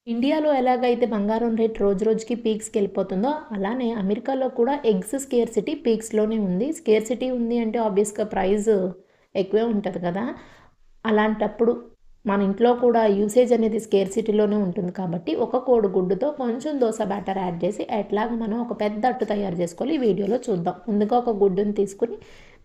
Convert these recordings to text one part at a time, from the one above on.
ఇండియాలో ఎలాగైతే బంగారం రేట్ రోజు రోజుకి పీక్స్‌కెళ్ళిపోతుందో, అలానే అమెరికాలో కూడా ఎగ్స్ స్కేర్సిటీ పీక్స్‌లోనే ఉంది. స్కేర్సిటీ ఉంది అంటే ఆబ్వియస్‌గా ప్రైస్ ఎక్కువే ఉంటది కదా! అలాంటప్పుడు మన ఇంట్లో కూడా యూసేజ్ అనేది స్కేర్సిటీలోనే ఉంటుంది కాబట్టి, ఒక కోడిగుడ్డుతో కొంచెం దోస బ్యాటర్ యాడ్ చేసి ఎట్లాగ మనం ఒక పెద్ద అట్టు తయారు చేసుకోవాలి ఈ వీడియోలో చూద్దాం. ముందుగా ఒక గుడ్డుని తీసుకొని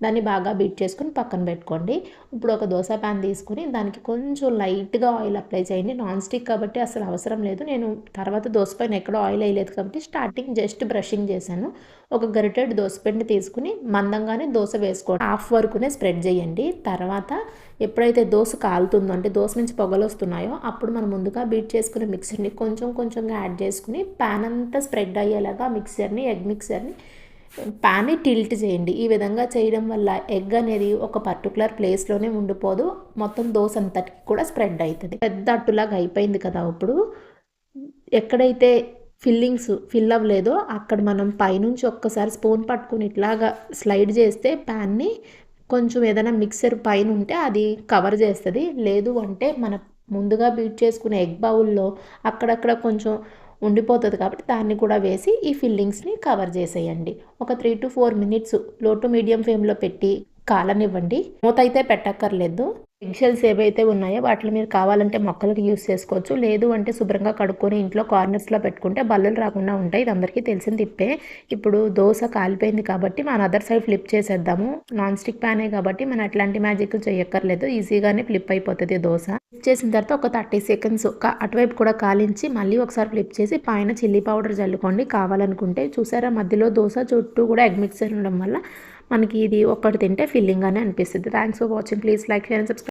దాన్ని బాగా బీట్ చేసుకొని పక్కన పెట్టుకోండి. ఇప్పుడు ఒక దోస పాన్ తీసుకొని దానికి కొంచెం లైట్‌గా ఆయిల్ అప్లై చేయండి. నాన్ స్టిక్ కాబట్టి అసలు అవసరం లేదు. నేను తర్వాత దోస పైన ఎక్కడో ఆయిల్ ఎయలేదు కాబట్టి స్టార్టింగ్ జస్ట్ బ్రషింగ్ చేశాను. ఒక గరిటెడు దోసపిండి తీసుకొని మందంగానే దోస వేసుకోండి. హాఫ్ వరకునే స్ప్రెడ్ చేయండి. తర్వాత ఎప్పుడైతే దోస కాలుతుందో అంటే దోస నుంచి పొగలొస్తున్నాయో అప్పుడు మనం ముందుగా బీట్ చేసుకున్న మిక్సర్ని కొంచెం కొంచెంగా యాడ్ చేసుకుని పాన్ అంతా స్ప్రెడ్ అయ్యేలాగా ఎగ్ మిక్సర్ని పాన్ని టిల్ట్ చేయండి. ఈ విధంగా చేయడం వల్ల ఎగ్ అనేది ఒక పర్టికులర్ ప్లేస్‌లోనే ఉండిపోదు. మొత్తం దోస అంతటికి కూడా స్ప్రెడ్ అయితది. పెద్ద అట్టులాగా అయిపోయింది కదా! ఇప్పుడు ఎక్కడైతే ఫిల్ అవ్వలేదో అక్కడ మనం పైనుంచి ఒక్కసారి స్పూన్ పట్టుకొని ఇట్లాగా స్లైడ్ చేస్తే పాన్‌ని కొంచెం ఏదైనా మిక్సర్ పైన ఉంటే అది కవర్ చేస్తది. లేదు అంటే మన ముందుగా బీట్ చేసుకునే ఎగ్ బౌల్‌లో అక్కడక్కడ కొంచెం ఉండిపోతది కాబట్టి దాన్ని కూడా వేసి ఈ ఫిల్లింగ్స్‌ని కవర్ చేసేయండి. ఒక 3-4 మినిట్స్ లో టు మీడియం ఫ్లేమ్‌లో పెట్టి కాలనివ్వండి. మూత అయితే పెట్టక్కర్లేదు. ఎగ్ షెల్స్ ఏవైతే ఉన్నాయో వాటిని మీరు కావాలంటే మొక్కలకి యూజ్ చేసుకోవచ్చు. లేదు అంటే శుభ్రంగా కడుక్కొని ఇంట్లో కార్నర్స్‌లో పెట్టుకుంటే బల్లులు రాకుండా ఉంటాయి. ఇది అందరికీ తెలిసిన టిప్పే. ఇప్పుడు దోస కాలిపోయింది కాబట్టి మన అదర్ సైడ్ ఫ్లిప్ చేసేద్దాము. నాన్ స్టిక్ ప్యానే కాబట్టి మనం ఎట్లాంటి మ్యాజిక్‌లు చేయక్కర్లేదు. ఈజీగానే ఫ్లిప్ అయిపోతది దోస. ఫ్లిప్ చేసిన తర్వాత ఒక 30 సెకండ్స్ అటువైపు కూడా కాలించి మళ్ళీ ఒకసారి ఫ్లిప్ చేసి పైన చిల్లీ పౌడర్ జల్లుకోండి కావాలనుకుంటే. చూసారా మధ్యలో దోస చుట్టూ కూడా ఎగ్ మిక్సర్ ఉండడం వల్ల మనకి ఇది ఒక్కటి తింటే ఫిల్లింగ్‌గానే అనిపిస్తది. Thanks for watching. Please like, share and subscribe.